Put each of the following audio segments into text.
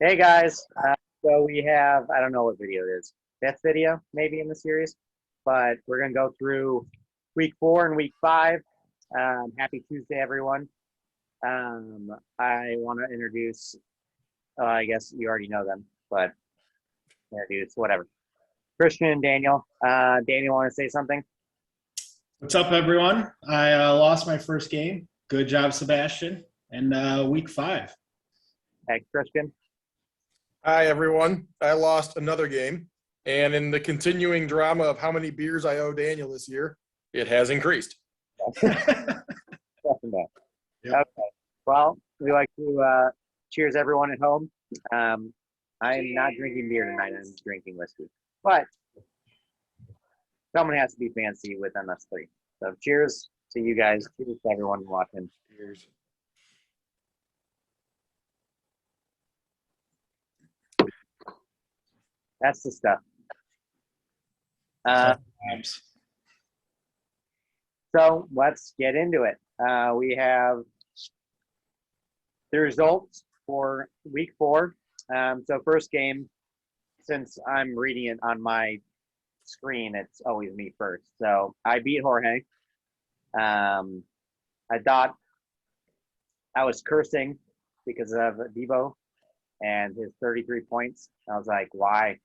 Hey guys, so we have, I don't know what video it is, fifth video maybe in the series, but we're going to go through week 4 and week 5. Happy Tuesday, everyone. I want to introduce, I guess you already know them, but introduce whatever. Christian and Daniel. Daniel, want to say something? What's up, everyone? I lost my first game. Good job, Sebastian. And week 5. Hey, Christian. Hi, everyone. I lost another game. And in the continuing drama of how many beers I owe Daniel this year, it has increased. Yep. Okay. Well, we like to cheers everyone at home. I am not drinking beer tonight. I'm drinking whiskey. But someone has to be fancy with MS3. So cheers to you guys. Cheers to everyone watching. Cheers. That's the stuff. So let's get into it. We have the results for week 4. So first game, since I'm reading it on my screen, it's always me first. So I beat Jorge. I thought I was cursing because of Debo and his 33 points. I was like, why?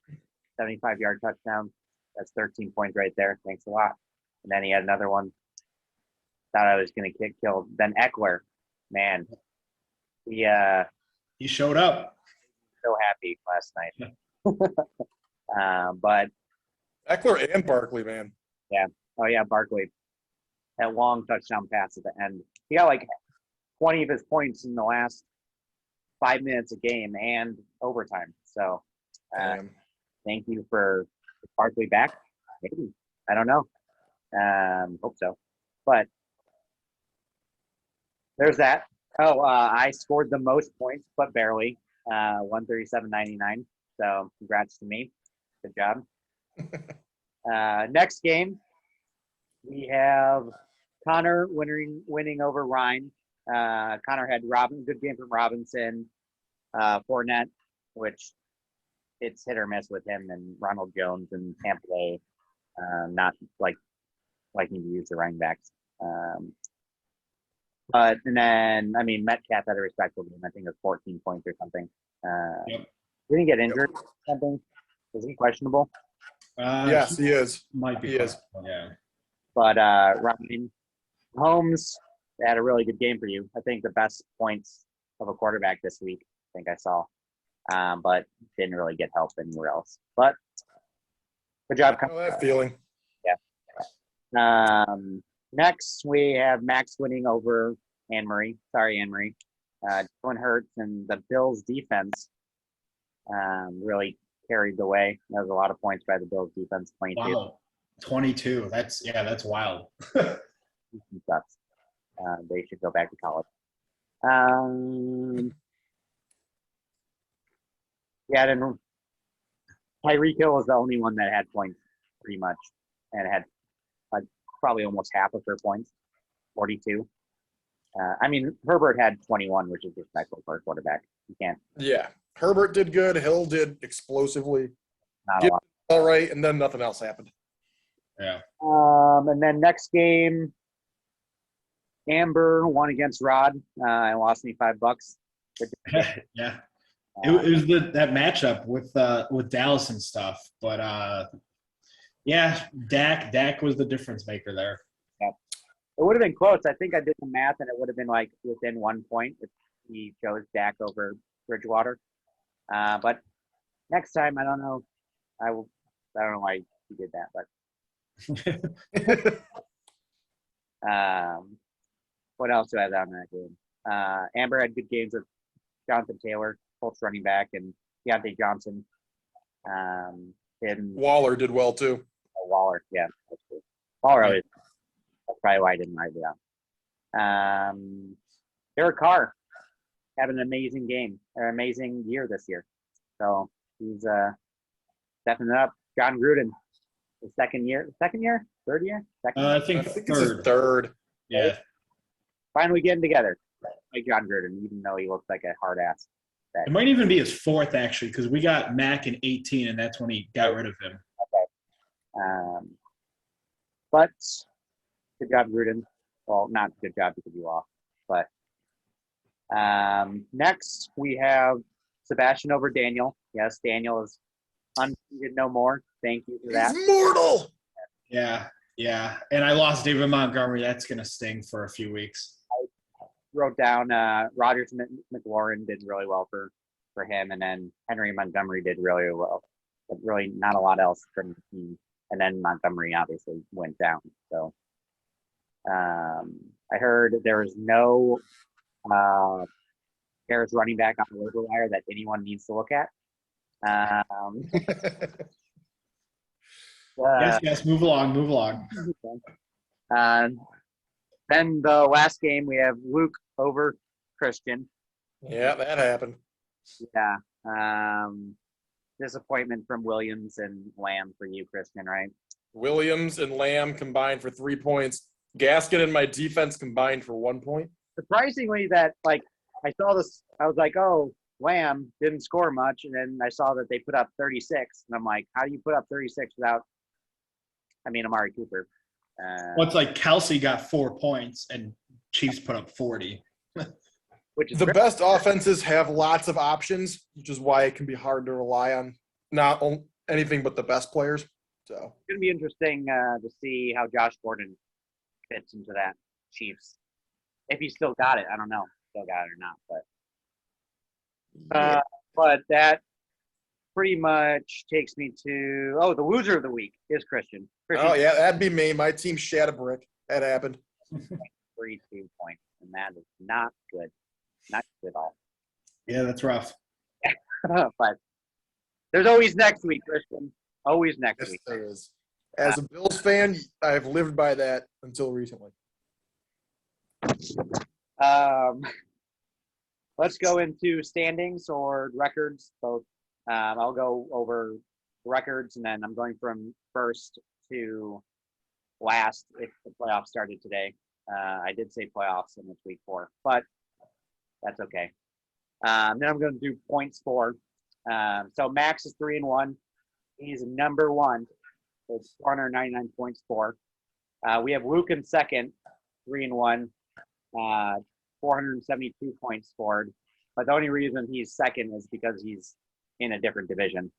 75-yard touchdown. That's 13 points right there. Thanks a lot. And then he had another one. Thought I was going to get killed. Then Eckler, man, He showed up. so happy last night. But Eckler and Barkley, man. oh yeah, Barkley, that long touchdown pass at the end. He got like 20 of his points in the last 5 minutes of game and overtime. So Damn. thank you for Barkley back. Maybe, I don't know. Hope so. But there's that. Oh, I scored the most points, but barely. 137.99. So congrats to me. Good job. Next game, we have Connor winning over Ryan. Connor had good game from Robinson, Fournette, which it's hit or miss with him, and Ronald Jones and Tampa Bay, not liking to use the running backs. And then, I mean, Metcalf had a respectable game. I think it was 14 points or something. Yep. Didn't he get injured or something? Is he questionable? Yes, he is. Might be. He is. Yeah. But Ryan Holmes had a really good game for you. I think the best points of a quarterback this week, I think I saw. But didn't really get help anywhere else. But good job. I know that feeling. Next, we have Max winning over Anne-Marie. Sorry, Anne-Marie. Jalen Hurts and the Bills defense really carried the way. There was a lot of points by the Bills defense, 22. Wow. 22. That's wild. Sucks. They should go back to college. Then Tyreek Hill was the only one that had points, pretty much, and had probably almost half of her points, 42. I mean, Herbert had 21, which is respectful for a quarterback. You can't. Yeah. Herbert did good. Hill did explosively. Not a lot. All right, and then nothing else happened. Yeah. And then next game, Amber won against Rod. And lost me $5. Yeah. It was that matchup with Dallas and stuff, but yeah, Dak was the difference maker there. It would have been close. I think I did the math, and it would have been like within 1 point if he chose Dak over Bridgewater. But next time, I don't know. I don't know why he did that, but what else do I have on that game? Amber had good games with Jonathan Taylor, Colts running back, and Deontay Johnson. And Waller did well, too. Waller, yeah. That's true. Waller, that's probably why I didn't write it down. Derek Carr having an amazing game, an amazing year this year. So he's stepping it up. John Gruden, his third year? I think It's his third. Yeah. Finally getting together, like John Gruden, even though he looks like a hard ass. It might even be his fourth, actually, because we got Mac in 18, and that's when he got rid of him. But good job, Gruden. Well, not good job because you lost. But next we have Sebastian over Daniel. Yes, Daniel is undefeated no more. Thank you for that. He's mortal. Yeah. And I lost David Montgomery. That's going to sting for a few weeks. Wrote down Rogers McLaurin did really well for him, and then Henry Montgomery did really well. But really not a lot else from the team. And then Montgomery obviously went down. So I heard there was no Bears running back on the waiver wire that anyone needs to look at. Yes, move along. Then the last game we have Luke over Christian. Yeah, that happened. Yeah. Disappointment from Williams and Lamb for you, Christian, right? Williams and Lamb combined for 3 points. Gaskin and my defense combined for 1 point. Surprisingly, that I saw this, I was like, oh, Lamb didn't score much, and then I saw that they put up 36, and I'm like, how do you put up 36 without? Amari Cooper. Well, it's like Kelsey got 4 points, and Chiefs put up 40. Which is The best offenses have lots of options, which is why it can be hard to rely on not anything but the best players. So It's going to be interesting to see how Josh Gordon fits into that Chiefs. If he still got it, I don't know. Still got it or not, but that pretty much takes me to the loser of the week is Christian. oh yeah, that'd be me. My team shat a brick. That happened. 32 points, and that is not good. Not good at all. Yeah, that's rough. But there's always next week, Christian. Always next Yes, week. there is. As a Bills fan, I've lived by that until recently. Let's go into standings or records, both. I'll go over records, and then I'm going from first to last if the playoffs started today. I did say playoffs in this week 4, but that's okay. Then I'm going to do points for. So Max is 3-1. He's number 1. So it's 499 points for. We have Luke in second, 3-1. 472 points scored. But the only reason he's second is because he's in a different division.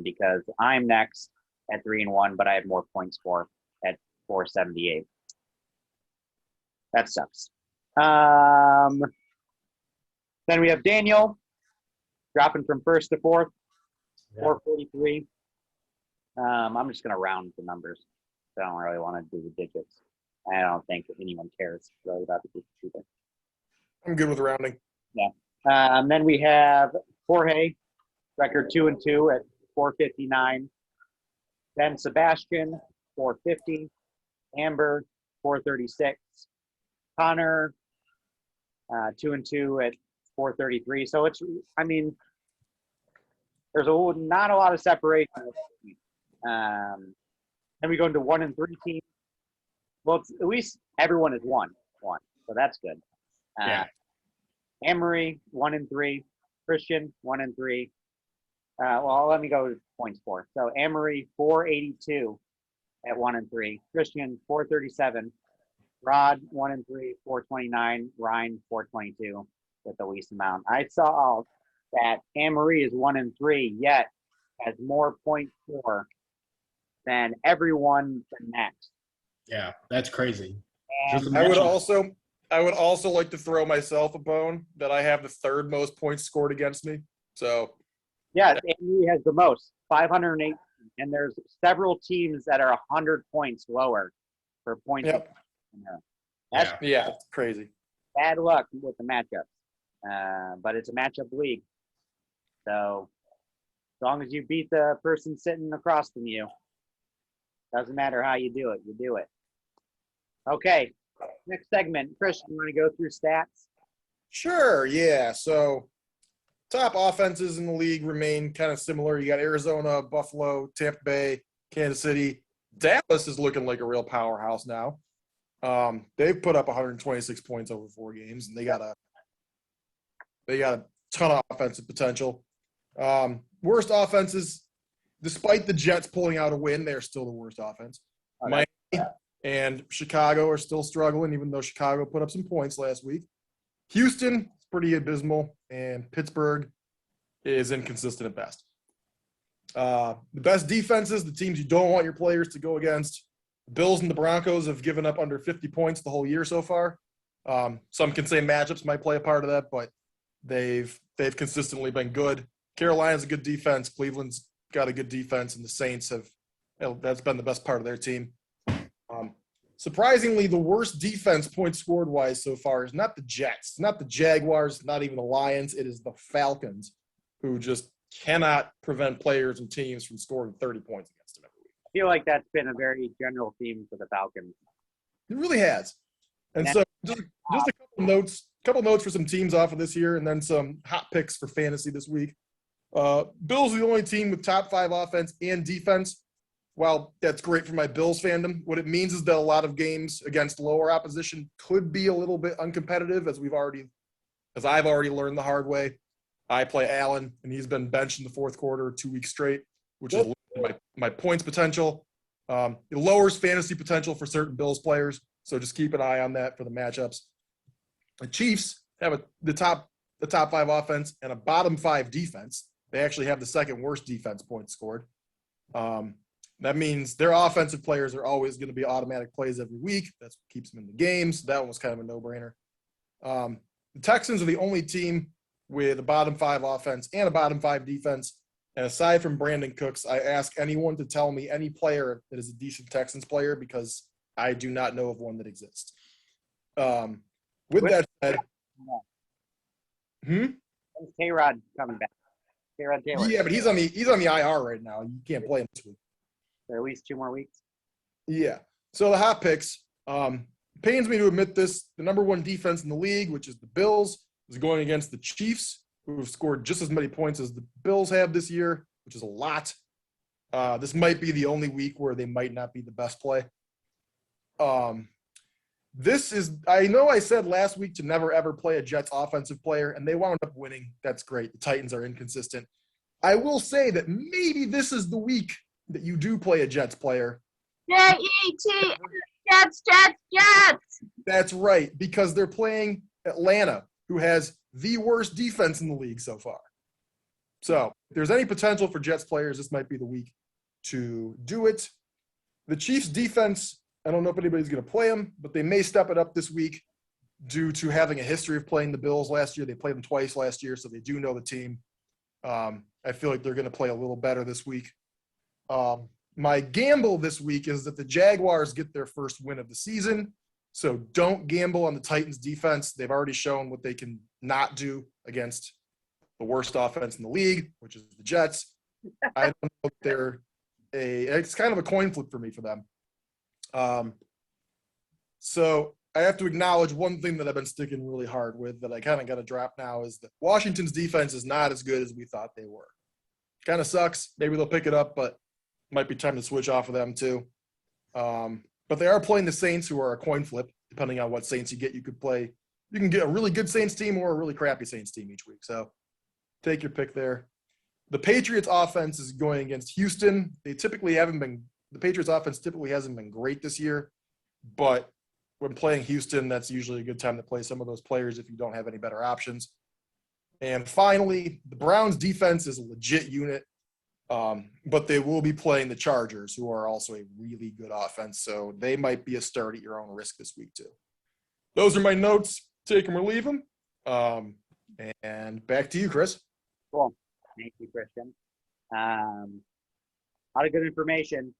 Because I'm next at 3-1, but I have more points for at 478. That sucks. Then we have Daniel dropping from first to fourth, 443. I'm just going to round the numbers. I don't really want to do the digits. I don't think anyone cares really about the digits either. I'm good with rounding. Yeah. Then we have Jorge, record 2-2 at 459. Then Sebastian, 450. Amber, 436. Connor, 2-2 at 433. So it's, there's not a lot of separation. Then we go into 1 and 3 teams. Well, at least everyone is one. So that's good. Yeah. Amory, 1 and 3. Christian, 1 and 3. Well, let me go to points for. So Amory, 482 at 1 and 3. Christian, 437. Rod, 1 and 3, 429. Ryan, 422 with the least amount. I saw that Amory is 1 and 3, yet has more points for than everyone but Max. Yeah, that's crazy. And I would also like to throw myself a bone that I have the third most points scored against me. So yeah, Amory has the most, 508, and there's several teams that are 100 points lower for points. Yep. That's yeah, it's crazy. bad luck with the matchups. But it's a matchup league. So as long as you beat the person sitting across from you, doesn't matter how you do it, you do it. Okay, next segment. Chris, you want to go through stats? Sure, yeah. So top offenses in the league remain kind of similar. You got Arizona, Buffalo, Tampa Bay, Kansas City. Dallas is looking like a real powerhouse now. They've put up 126 points over 4 games, and they got a ton of offensive potential. Worst offenses, despite the Jets pulling out a win, they're still the worst offense. Okay. Miami and Chicago are still struggling, even though Chicago put up some points last week. Houston is pretty abysmal, and Pittsburgh is inconsistent at best. The best defenses, the teams you don't want your players to go against. The Bills and the Broncos have given up under 50 points the whole year so far. Some can say matchups might play a part of that, but they've consistently been good. Carolina's a good defense. Cleveland's got a good defense, and the Saints that's been the best part of their team. Surprisingly, the worst defense points scored wise so far is not the Jets, not the Jaguars, not even the Lions. It is the Falcons, who just cannot prevent players and teams from scoring 30 points against them every week. I feel like that's been a very general theme for the Falcons. It really has. And so just a couple notes for some teams off of this year, and then some hot picks for fantasy this week. Bills are the only team with top 5 offense and defense. Well, that's great for my Bills fandom. What it means is that a lot of games against lower opposition could be a little bit uncompetitive, as I've already learned the hard way. I play Allen, and he's been benched in the fourth quarter 2 weeks straight, which is my points potential. It lowers fantasy potential for certain Bills players, so just keep an eye on that for the matchups. The Chiefs have the top 5 offense and a bottom 5 defense. They actually have the second worst defense points scored. That means their offensive players are always going to be automatic plays every week. That's what keeps them in the games. That one was kind of a no-brainer. The Texans are the only team with a bottom 5 offense and a bottom 5 defense. And aside from Brandon Cooks, I ask anyone to tell me any player that is a decent Texans player, because I do not know of one that exists. With that said, K-Rod coming back. K-Rod Taylor. yeah, but he's on the IR right now. You can't play him this week. For at least 2 more weeks. Yeah. So the hot picks. Pains me to admit this. The number 1 defense in the league, which is the Bills, is going against the Chiefs, who have scored just as many points as the Bills have this year, which is a lot. This might be the only week where they might not be the best play. I know I said last week to never ever play a Jets offensive player, and they wound up winning. That's great. The Titans are inconsistent. I will say that maybe this is the week that you do play a Jets player. J-E-T, Jets, Jets, Jets. That's right, because they're playing Atlanta, who has the worst defense in the league so far. So if there's any potential for Jets players, this might be the week to do it. The Chiefs defense, I don't know if anybody's going to play them, but they may step it up this week due to having a history of playing the Bills last year. They played them twice last year, so they do know the team. I feel like they're going to play a little better this week. My gamble this week is that the Jaguars get their first win of the season. So don't gamble on the Titans defense. They've already shown what they can not do against the worst offense in the league, which is the Jets. I don't know if it's kind of a coin flip for me for them. So I have to acknowledge one thing that I've been sticking really hard with that I kind of got to drop now is that Washington's defense is not as good as we thought they were. Kind of sucks. Maybe they'll pick it up, but might be time to switch off of them too. But they are playing the Saints, who are a coin flip. Depending on what Saints you get, you can get a really good Saints team or a really crappy Saints team each week. So take your pick there. The Patriots offense is going against Houston. The Patriots offense typically hasn't been great this year, but when playing Houston, that's usually a good time to play some of those players if you don't have any better options. And finally, the Browns defense is a legit unit. But they will be playing the Chargers, who are also a really good offense. So they might be a start at your own risk this week too. Those are my notes. Take them or leave them. And back to you, Chris. Cool. Thank you, Christian. A lot of good information.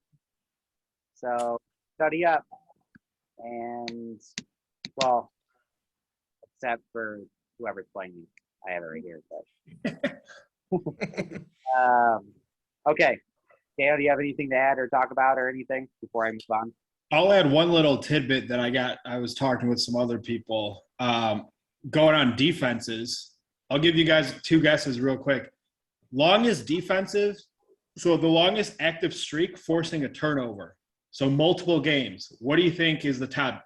So study up. And, well, except for whoever's playing me. I have it right here. But. Okay. Dale, do you have anything to add or talk about or anything before I move on? I'll add one little tidbit that I was talking with some other people going on defenses. I'll give you guys 2 guesses real quick. Longest defensive, so the longest active streak forcing a turnover. So multiple games. What do you think is the top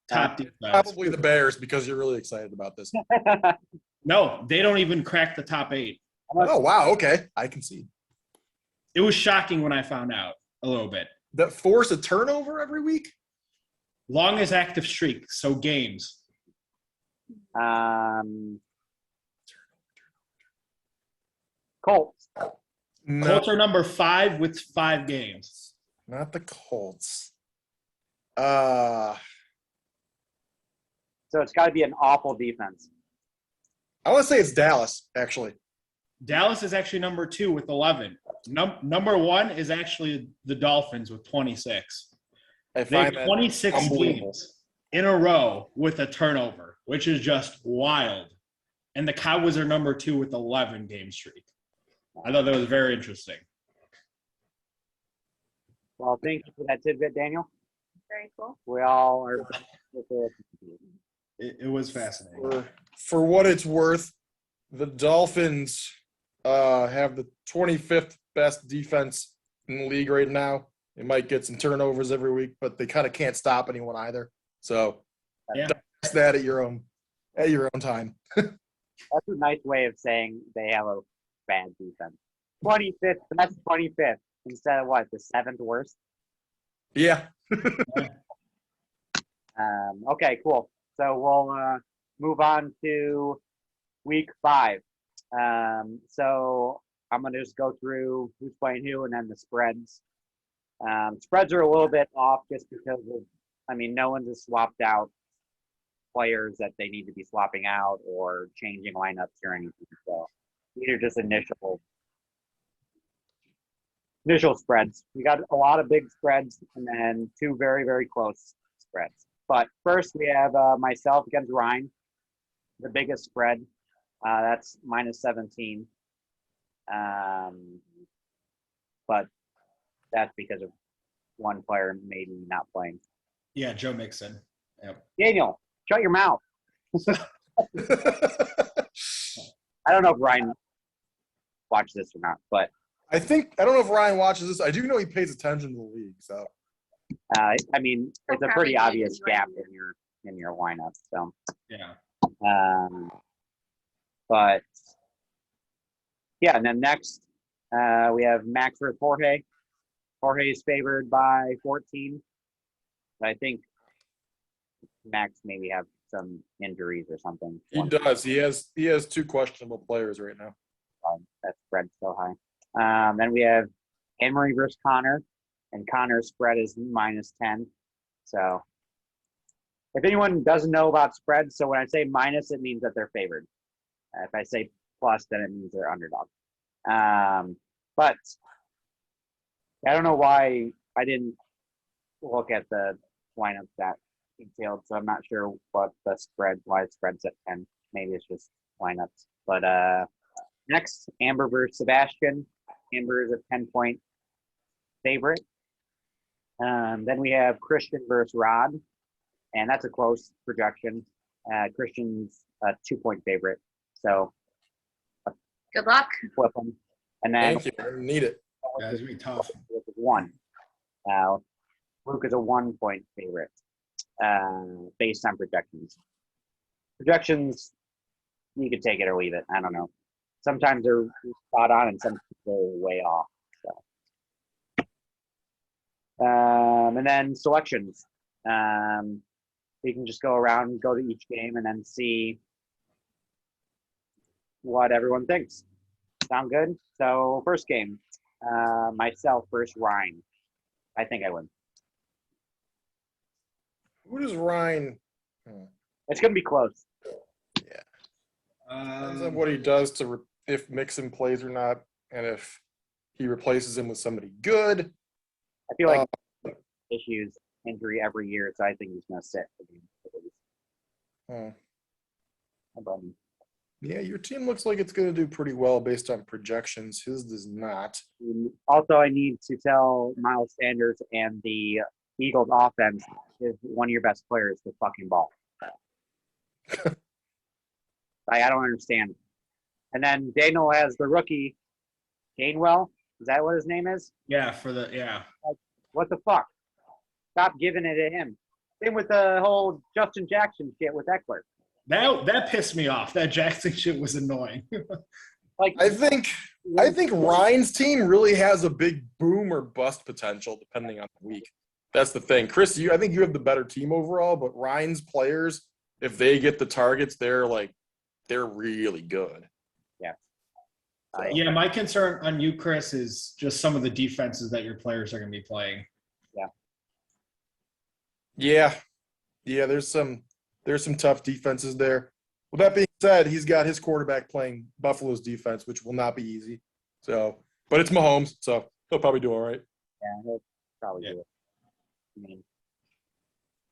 defense? Probably the Bears, because you're really excited about this. No, they don't even crack the top 8. Oh, wow. Okay. I can see. It was shocking when I found out a little bit. That force a turnover every week? Longest active streak, so games. Colts. No, Colts are number 5 with 5 games. not the Colts. So it's got to be an awful defense. I want to say it's Dallas, actually. Dallas is actually number 2 with 11. Number 1 is actually the Dolphins with 26. I They have find that 26 unbelievable. games in a row with a turnover, which is just wild. And the Cowboys are number 2 with 11 game streak. I thought that was very interesting. Well, thank you for that tidbit, Daniel. Very cool. We all are. It was fascinating. For what it's worth, the Dolphins have the 25th best defense in the league right now. They might get some turnovers every week, but they kind of can't stop anyone either. So Yeah. that's that at your own time. That's a nice way of saying they have a bad defense. 25th, that's 25th instead of what, the 7th worst? Yeah. Okay, cool. So we'll move on to week 5. So I'm going to just go through who's playing who and then the spreads. Spreads are a little bit off just because of, no one's has swapped out players that they need to be swapping out or changing lineups or anything. So these are just initial spreads. We got a lot of big spreads and then 2 very, very close spreads. But first we have myself against Ryan, the biggest spread. That's -17. But that's because of one player maybe not playing. Yeah, Joe Mixon. Yep. Daniel, shut your mouth. I don't know if Ryan watched this or not, but I don't know if Ryan watches this. I do know he pays attention to the league. So it's a pretty probably obvious did, gap right? in your lineup. So, Yeah. but yeah, and then next we have Max versus Jorge. Jorge is favored by 14. I think Max maybe have some injuries or something. he does. He has 2 questionable players right now. That spread's so high. Then we have Henry versus Connor, and Connor's spread is -10. So if anyone doesn't know about spreads, so when I say minus, it means that they're favored. If I say plus, then it means they're underdog. But I don't know why I didn't look at the lineup that detailed, so I'm not sure why the spread's at 10. Maybe it's just lineups. But next, Amber versus Sebastian. Amber is a 10-point favorite. Then we have Christian versus Rod, and that's a close projection. Christian's a 2-point favorite, so Good luck. flip them. And then Thank you. I need it. Yeah, it's gonna be tough. Luke is 1. Luke is a 1-point favorite based on projections. Projections, you could take it or leave it. I don't know. Sometimes they're spot on and sometimes they're way off. So. And then selections. You can just go around, go to each game, and then see what everyone thinks. Sound good? So first game, myself versus Ryan. I think I win. Who does Ryan? It's going to be close. Depends on what he does to if Mixon plays or not, and if he replaces him with somebody good. I feel like issues injury every year, so I think he's going to sit. Yeah, your team looks like it's going to do pretty well based on projections. His does not. Also, I need to tell Miles Sanders and the Eagles offense is one of your best players to fucking ball. I don't understand. And then Daniel has the rookie, Gainwell. Is that what his name is? Yeah, What the fuck? Stop giving it to him. Same with the whole Justin Jackson shit with Eckler. That pissed me off. That Jackson shit was annoying. Like I think Ryan's team really has a big boom or bust potential depending on the week. That's the thing. Chris, I think you have the better team overall, but Ryan's players, if they get the targets, they're really good. Yeah, my concern on you, Chris, is just some of the defenses that your players are going to be playing. Yeah. There's some tough defenses there. With that being said, he's got his quarterback playing Buffalo's defense, which will not be easy. So, but it's Mahomes, so he'll probably do all right. Yeah, he'll probably Yeah. do it. I mean,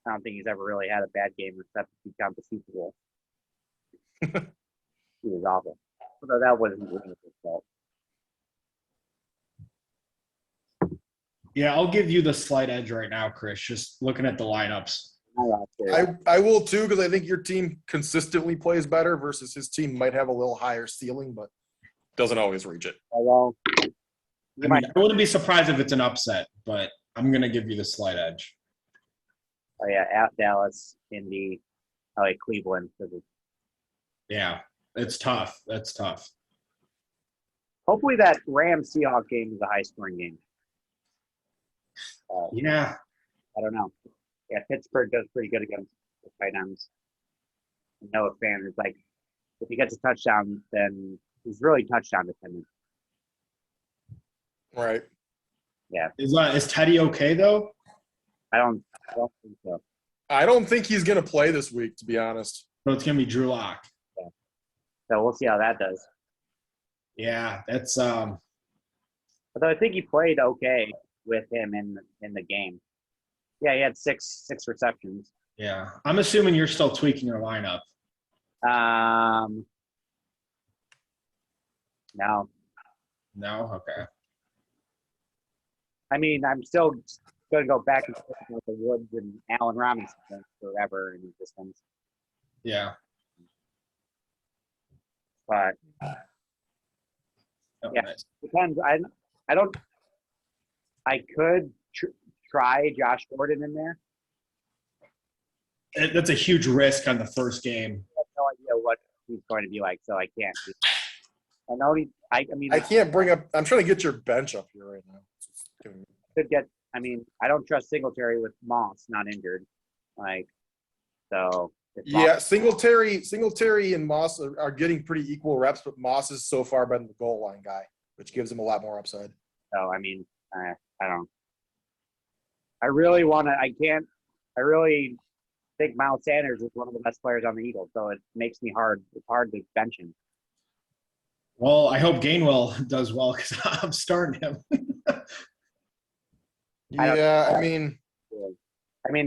I don't think he's ever really had a bad game except if you count the Super Bowl. He was awful. Although that wasn't really his fault. Yeah, I'll give you the slight edge right now, Chris, just looking at the lineups. I will too, because I think your team consistently plays better versus his team might have a little higher ceiling, but doesn't always reach it. Although, I mean, I wouldn't be surprised if it's an upset, but I'm going to give you the slight edge. oh yeah, at Dallas, Indy, Cleveland. Yeah, it's tough. That's tough. Hopefully that Rams Seahawks game is a high scoring game. Yeah. I don't know. Yeah, Pittsburgh does pretty good against the tight ends. Noah Fan is like, if he gets a touchdown, then he's really touchdown dependent. Right. Is Teddy okay, though? I don't think so. I don't think he's going to play this week, to be honest. So it's going to be Drew Lock. So we'll see how that does. Yeah, that's Although I think he played okay with him in the game. Yeah, he had six receptions. yeah. I'm assuming you're still tweaking your lineup. No. No? Okay. I mean, I'm still going to go back and forth with the Woods and Allen Robinson forever in existence. Yeah. But Oh, Yeah. nice. depends. I could try Josh Gordon in there. That's a huge risk on the first game. I have no idea what he's going to be like, so I can't. I know I mean, I can't bring up – I'm trying to get your bench up here right now. could get. I mean, I don't trust Singletary with Moss not injured. So. if Moss- Yeah, Singletary and Moss are getting pretty equal reps, but Moss has so far been the goal line guy, which gives him a lot more upside. So I mean, I don't. I really want to. I can't. I really think Miles Sanders is one of the best players on the Eagles, so it makes me hard. It's hard to bench him. Well, I hope Gainwell does well because I'm starting him. Yeah, I mean,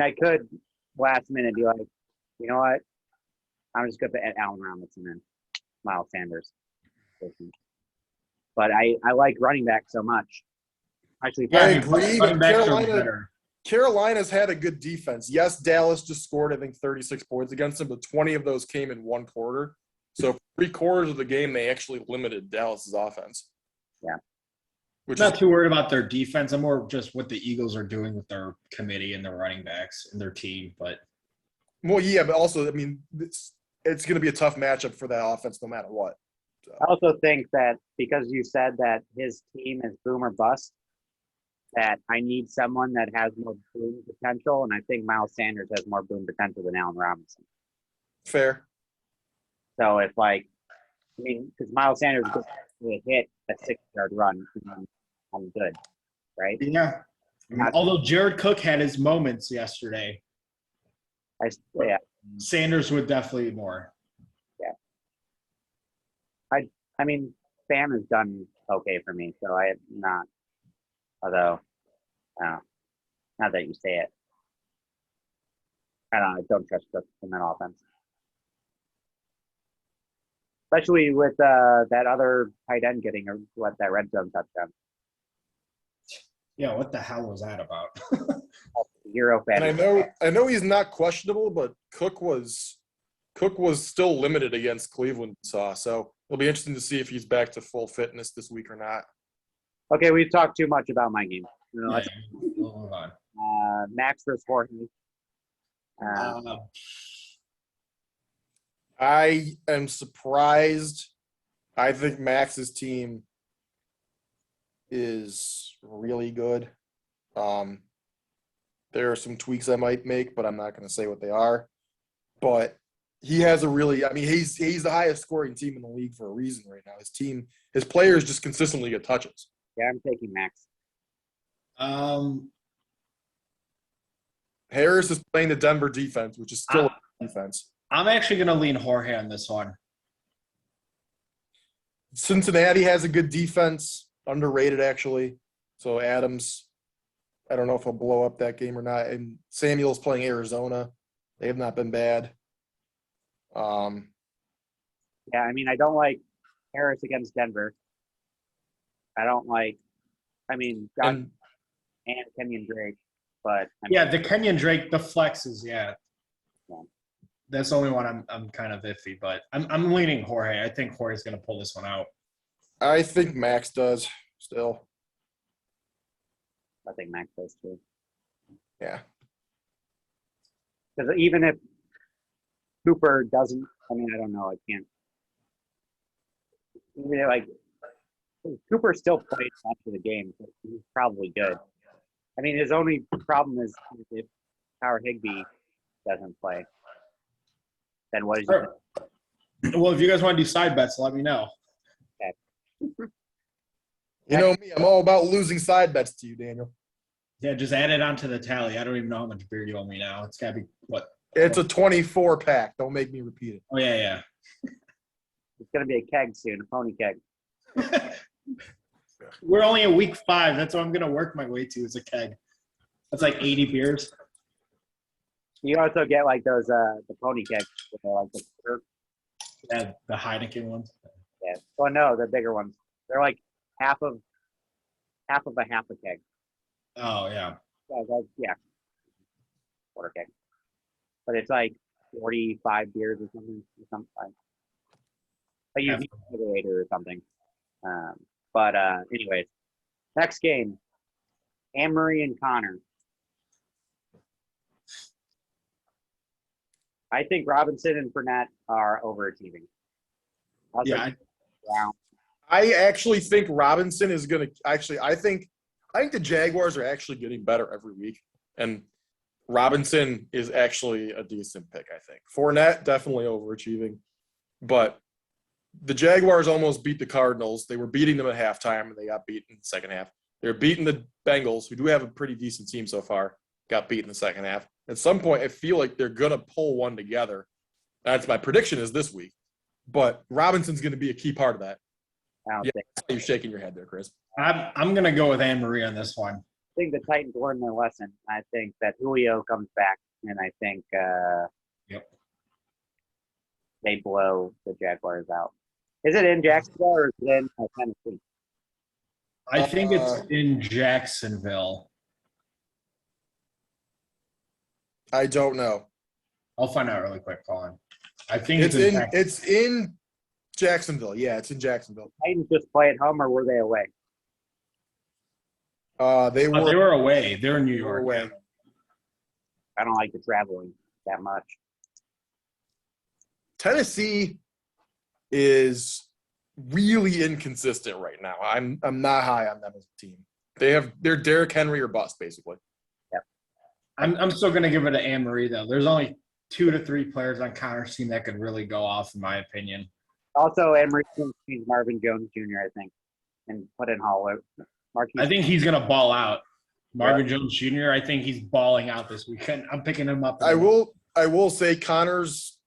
I could last minute be like, you know what? I'm just going to put Allen Robinson and Miles Sanders. But I like running back so much. Actually, I agree, but running backs are better. Carolina's had a good defense. Yes, Dallas just scored, I think, 36 points against them, but 20 of those came in one quarter. So 3/4 of the game, they actually limited Dallas's offense. Yeah. I'm not too worried about their defense. I'm more just what the Eagles are doing with their committee and their running backs and their team. But Well, yeah, but also, I mean, it's going to be a tough matchup for that offense no matter what. I also think that because you said that his team is boom or bust, that I need someone that has more boom potential, and I think Miles Sanders has more boom potential than Allen Robinson. Fair. So if because Miles Sanders is going to hit a 6-yard run, and I'm good, right? yeah, although Jared Cook had his moments yesterday, Yeah. Sanders would definitely more. I mean, Sam has done okay for me, so I have not. Although, now that you say it, I don't trust Cook in that offense. Especially with that other tight end getting that red zone touchdown. Yeah, what the hell was that about? Hero fan. And I know he's not questionable, but Cook was still limited against Cleveland, so it'll be interesting to see if he's back to full fitness this week or not. Okay, we've talked too much about my game. Let's We'll move on. Max versus Jorge. I am surprised. I think Max's team is really good. There are some tweaks I might make, but I'm not going to say what they are. But he has a really, I mean, he's the highest scoring team in the league for a reason right now. His players just consistently get touches. Yeah, I'm taking Max. Harris is playing the Denver defense, which is still a defense. I'm actually going to lean Jorge on this one. Cincinnati has a good defense, underrated actually. So Adams, I don't know if he'll blow up that game or not. And Samuel's playing Arizona. They have not been bad. Yeah, I mean, I don't like Harris against Denver. I don't like, I mean, Josh and Kenyon Drake, but I mean, Yeah, the Kenyon Drake, the flexes, yeah. Yeah. That's the only one I'm kind of iffy, but I'm leaning Jorge. I think Jorge's going to pull this one out. I think Max does still. I think Max does too. Yeah. Because even if Cooper doesn't, I mean, I don't know. I can't. Even if, like, Cooper still played much of the game, so he's probably good. I mean, his only problem is if Howard Higbee doesn't play, then what is he? Sure. Well, if you guys want to do side bets, let me know. You know me, I'm all about losing side bets to you, Daniel. Yeah, just add it onto the tally. I don't even know how much beer you owe me now. It's got to be what? It's a 24 pack. Don't make me repeat it. Oh, yeah. It's going to be a keg soon, a pony keg. We're only in week 5. That's what I'm going to work my way to is a keg. That's like 80 beers. You also get like those the pony kegs, like Yeah, the Heineken ones. yeah. Well, no, the bigger ones. They're like half of a half a keg. Oh, yeah. Yeah, quarter keg. But it's like 45 beers or something. Like you need a refrigerator or something. But anyways, next game, Anne-Marie and Connor. I think Robinson and Fournette are overachieving. Wow. I actually think Robinson is going to actually. I think the Jaguars are actually getting better every week, and Robinson is actually a decent pick. I think Fournette definitely overachieving, but the Jaguars almost beat the Cardinals. They were beating them at halftime, and they got beat in the second half. They're beating the Bengals, who do have a pretty decent team so far. Got beat in the second half. At some point, I feel like they're going to pull one together. That's my prediction is this week. But Robinson's going to be a key part of that. You're shaking your head there, Chris. I'm going to go with Anne-Marie on this one. I think the Titans learned their lesson. I think that Julio comes back, and I think they blow the Jaguars out. Is it in Jacksonville or is it in Tennessee? I think it's in Jacksonville. I don't know. I'll find out really quick, Colin. I think It's in Jacksonville. Yeah, it's in Jacksonville. Titans just play at home or were they away? They were away. They're in New were York. away. I don't like the traveling that much. Tennessee is really inconsistent right now. I'm not high on them as a team. They're Derrick Henry or bust, basically. I'm still going to give it to Anne-Marie, though. There's only 2 to 3 players on Connor's team that could really go off, in my opinion. Also, Anne-Marie needs Marvin Jones Jr., I think, and put in Holler. I think he's going to ball out. Marvin Jones Jr., I think he's balling out this weekend. I'm picking him up. I will say Connor's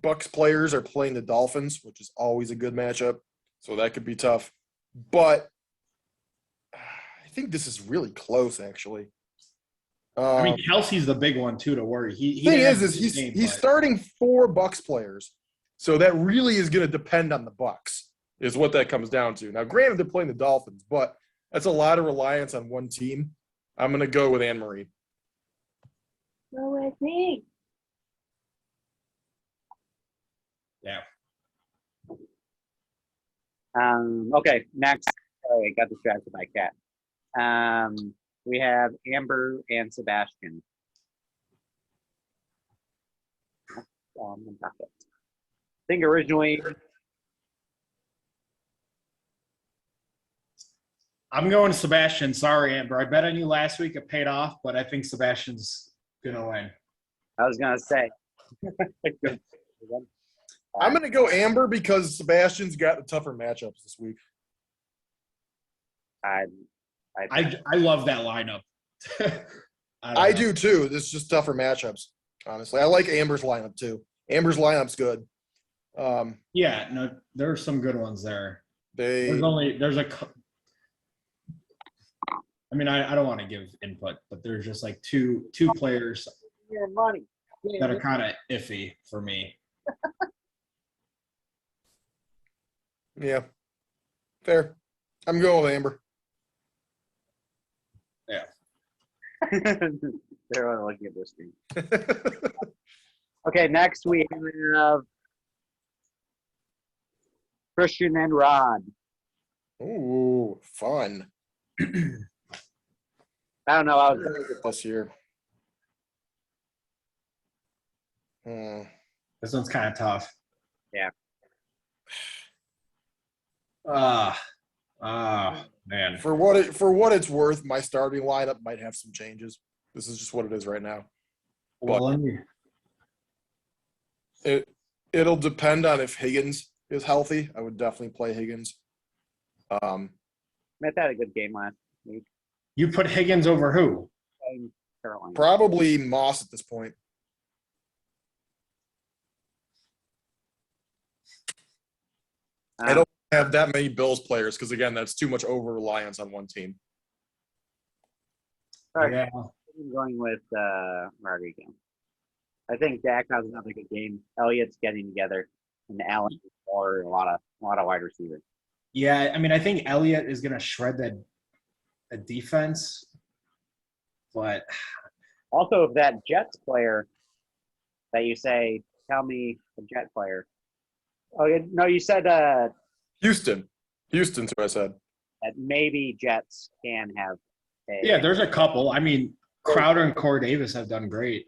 Bucks players are playing the Dolphins, which is always a good matchup. So that could be tough. But I think this is really close, actually. I mean, Kelsey's the big one, too, to worry. Thing is he's starting 4 Bucks players. So that really is going to depend on the Bucks, is what that comes down to. Now, granted, they're playing the Dolphins, but that's a lot of reliance on one team. I'm going to go with Anne-Marie. Go with me. Yeah. Okay, next. Oh, I got distracted by Cat. We have Amber and Sebastian. think originally I'm going Sebastian. Sorry, Amber. I bet on you last week. It paid off, but I think Sebastian's gonna win. I was gonna say. I'm going to go Amber because Sebastian's got the tougher matchups this week. I I love that lineup. I don't know. do too. This is just tougher matchups, honestly. I like Amber's lineup too. Amber's lineup's good. Yeah, no, there are some good ones there. They There's a. I mean, I don't want to give input, but there's just like two players your money. that are kind of iffy for me. yeah. Fair. I'm going with Amber. They're looking at this screen. Okay, next we have Christian and Rod. Ooh, fun. I don't know. I was This year. Hmm. This one's kind of tough. Yeah. Man. For what it's worth, my starting lineup might have some changes. This is just what it is right now. Well, let me. It'll depend on if Higgins is healthy. I would definitely play Higgins. Matt had a good game last week. You put Higgins over who? in Carolina. Probably Moss at this point. I don't have that many Bills players because again, that's too much over reliance on one team. All right, Yeah. I'm going with Rodrigo. I think Dak has another good game. Elliott's getting together, and Allen or a lot of wide receivers. Yeah, I mean, I think Elliott is going to shred that defense, but Also, if that Jets player that you say, tell me a Jet player. Oh, no, you said Houston's who I said. that maybe Jets can have a. yeah, there's a couple. I mean, Crowder and Corey Davis have done great.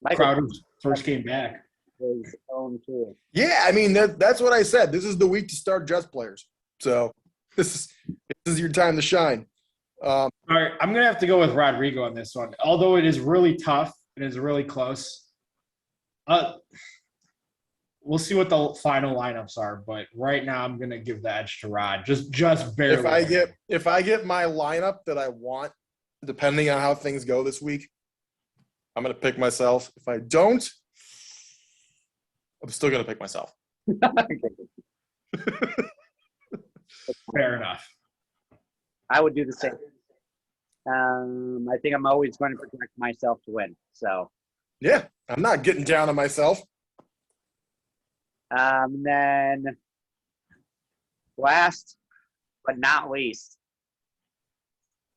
Michael Crowder's first game back. his own too. Yeah, I mean that's what I said. This is the week to start Jets players. So this is your time to shine. All right, I'm going to have to go with Rodrigo on this one. Although it is really tough, it is really close. We'll see what the final lineups are, but right now I'm going to give the edge to Rod. Just barely. If I get my lineup that I want, depending on how things go this week, I'm going to pick myself. If I don't, I'm still going to pick myself. Fair enough. I would do the same. I think I'm always going to protect myself to win. So, Yeah, I'm not getting down on myself. then last but not least,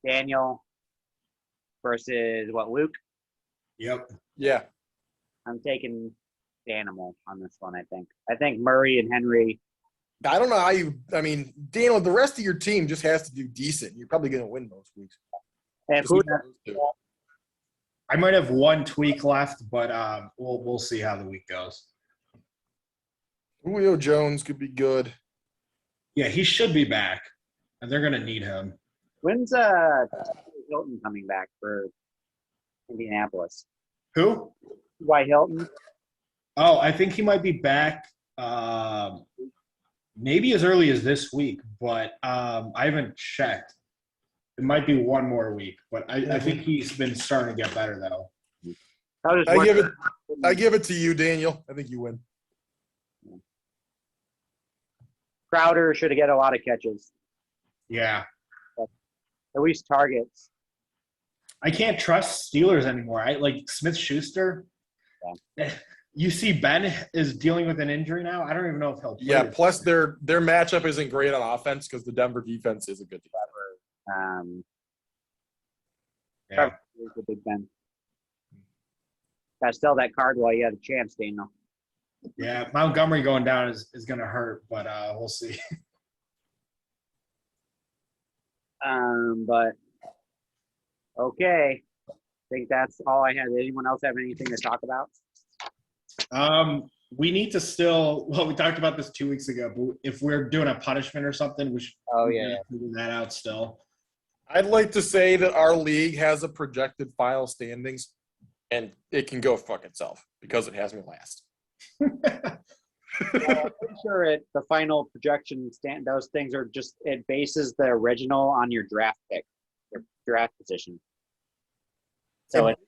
Daniel versus Luke? Yep. Yeah. I'm taking Danimal on this one, I think. I think Murray and Henry. I don't know how Daniel, the rest of your team just has to do decent. You're probably going to win most weeks. And Just who, look at those two. I might have one tweak left, but we'll see how the week goes. Julio Jones could be good. Yeah, he should be back, and they're going to need him. when's Hilton coming back for Indianapolis? Who? Why Hilton? Oh, I think he might be back maybe as early as this week, but I haven't checked. It might be one more week, but I think he's been starting to get better, though. I give it to you, Daniel. I think you win. Crowder should have get a lot of catches, Yeah. at least targets. I can't trust Steelers anymore. Like Smith-Schuster. Yeah. You see Ben is dealing with an injury now. I don't even know if he'll play. Yeah, plus their matchup isn't great on offense because the Denver defense is a good defense. Yeah. The Big Ben. Got to sell that card while you have a chance, Daniel. Yeah, Montgomery going down is going to hurt, but we'll see. But okay, I think that's all I had. Anyone else have anything to talk about? we need to still. Well, we talked about this 2 weeks ago, but if we're doing a punishment or something, we should Oh, we yeah. gotta figure that out still. I'd like to say that our league has a projected final standings, and it can go fuck itself because it has me last. I'm pretty sure the final projection those things are just, it bases the original on your draft pick, your draft position. So it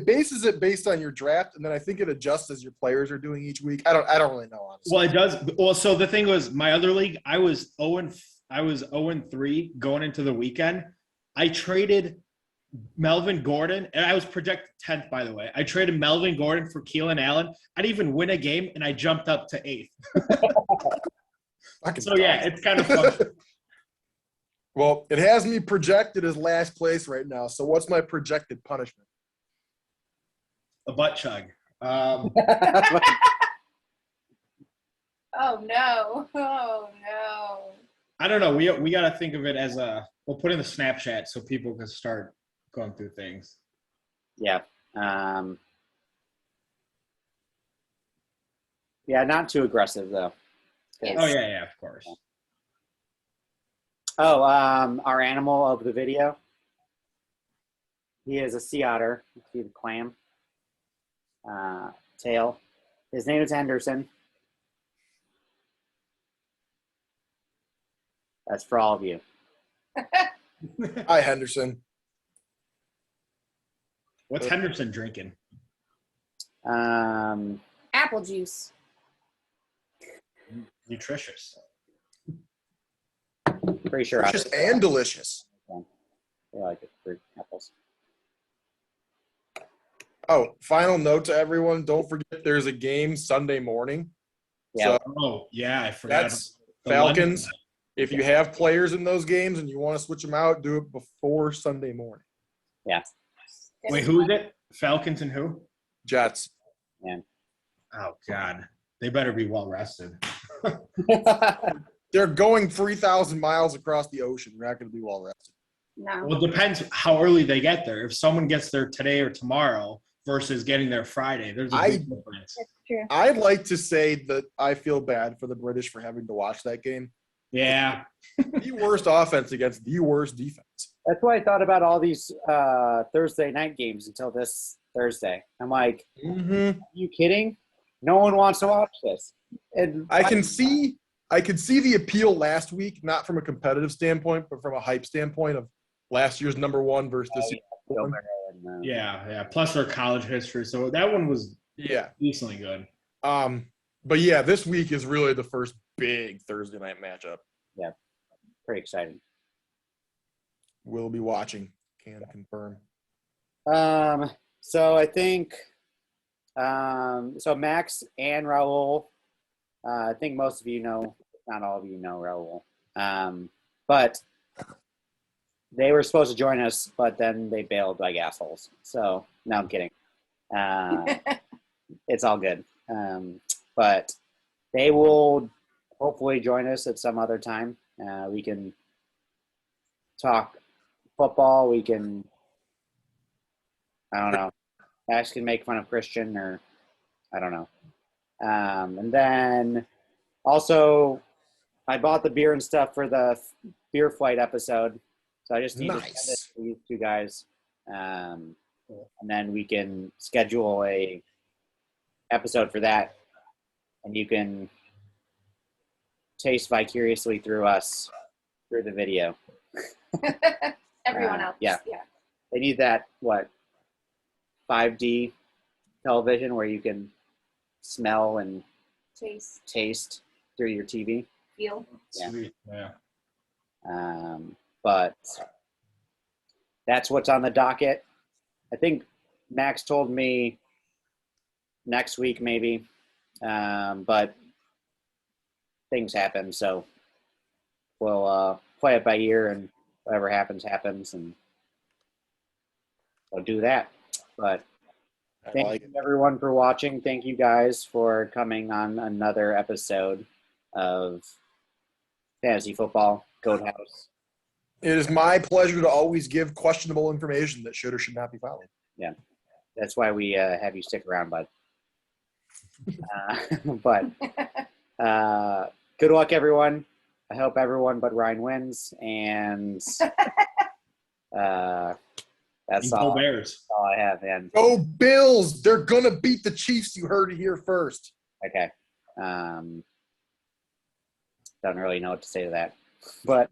bases it based on your draft, and then I think it adjusts as your players are doing each week. I don't really know, honestly. Well, it does. Well, so the thing was, my other league, I was 0-3 going into the weekend. I traded Melvin Gordon, and I was projected 10th, by the way. I traded Melvin Gordon for Keelan Allen. I didn't even win a game, and I jumped up to 8th. So, yeah, it's kind of fun. Well, it has me projected as last place right now. So what's my projected punishment? A butt chug. Oh no. Oh no. I don't know. We got to think of it as we'll put in the Snapchat so people can start going through things. yeah. Yeah, not too aggressive though. Yes. Oh, yeah, of course. Oh, our animal of the video. He is a sea otter. You see the clam tail. His name is Henderson. That's for all of you. Hi, Henderson. What's Henderson drinking? Apple juice. Nutritious. Pretty sure Delicious and delicious. I like it. Fruit apples. Oh, final note to everyone: don't forget there's a game Sunday morning. Yeah. So Oh, yeah, I forgot. that's the Falcons. London. If you have players in those games and you want to switch them out, do it before Sunday morning. Yeah. Wait, who is it? Falcons and who? Jets. Oh, God. They better be well rested. They're going 3,000 miles across the ocean. They're not going to be well rested. No. Well, it depends how early they get there. If someone gets there today or tomorrow versus getting there Friday, there's a big difference. That's true. I'd like to say that I feel bad for the British for having to watch that game. Yeah. The worst offense against the worst defense. That's why I thought about all these Thursday night games until this Thursday. I'm like, Mm-hmm. are you kidding? No one wants to watch this. And I could see the appeal last week, not from a competitive standpoint, but from a hype standpoint of last year's number one versus this year. Yeah. Plus their college history. So that one was Yeah. decently good. But yeah, this week is really the first big Thursday night matchup. Pretty exciting. We'll be watching. Can confirm. So I think so Max and Raul, I think most of you know, not all of you know Raul. But they were supposed to join us, but then they bailed like assholes. So no, I'm kidding. It's all good. But they will hopefully join us at some other time. We can talk football. We can, I don't know. Max can make fun of Christian, or I don't know. And then also, I bought the beer and stuff for the beer flight episode. So I just need to send it to these two guys. And then we can schedule a episode for that. And you can taste vicariously through us through the video. Everyone else. yeah. They need that, 5D television where you can smell and Chase. taste through your TV. Feel. Yeah. Sweet. Yeah. But that's what's on the docket. I think Max told me next week maybe, but things happen, so we'll play it by ear, and whatever happens, and we'll do that. But thank you everyone for watching. Thank you guys for coming on another episode of Fantasy Football Goat House. It is my pleasure to always give questionable information that should or should not be followed. That's why we have you stick around, bud. But good luck, everyone. I hope everyone but Ryan wins, and that's Go all Bears. I have. And Go Bills! They're gonna beat the Chiefs. You heard it here first. okay, don't really know what to say to that, but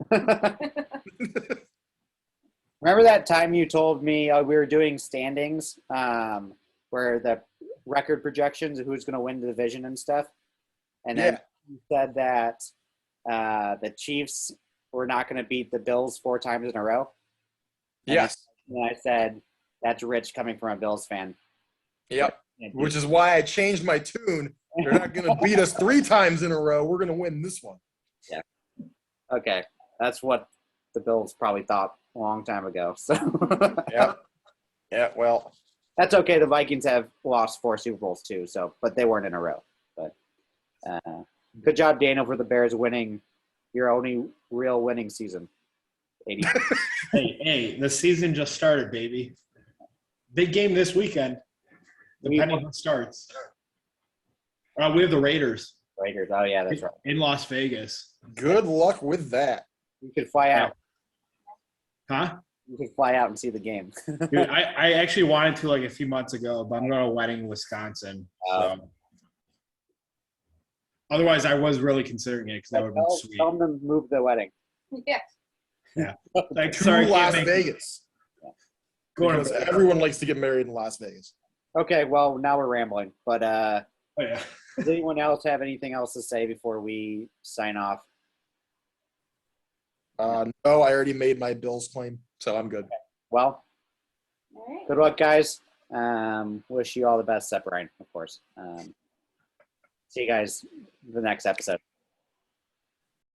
remember that time you told me we were doing standings, where the record projections of who's going to win the division and stuff, and then you said that the Chiefs were not going to beat the Bills 4 times in a row. Yes. And I said, that's rich coming from a Bills fan. Yep. Which is why I changed my tune. They're not going to beat us 3 times in a row. We're going to win this one. Okay. That's what the Bills probably thought a long time ago. So Yeah. Yeah. Well, that's okay. The Vikings have lost 4 Super Bowls too. So, but they weren't in a row. But good job, Daniel, for the Bears winning your only real winning season. 80. Hey, the season just started, baby. Big game this weekend. Depending on who starts. We have the Raiders Raiders. Oh yeah, that's right. in Las Vegas. good luck with that. You could fly out. Huh? You could fly out and see the game. Dude, I actually wanted to like a few months ago, but I'm going to a wedding in Wisconsin. So. Otherwise, I was really considering it because that would be sweet. Tell them to move the wedding. Yeah. Like, To sorry, Las can't make it. Vegas. Going Because to everyone likes to get married in Las Vegas. Okay, well now we're rambling. But Oh, yeah. does anyone else have anything else to say before we sign off? No, I already made my Bills claim, so I'm good. Well, All right. good luck, guys. Wish you all the best, except Ryan, of course. See you guys in the next episode.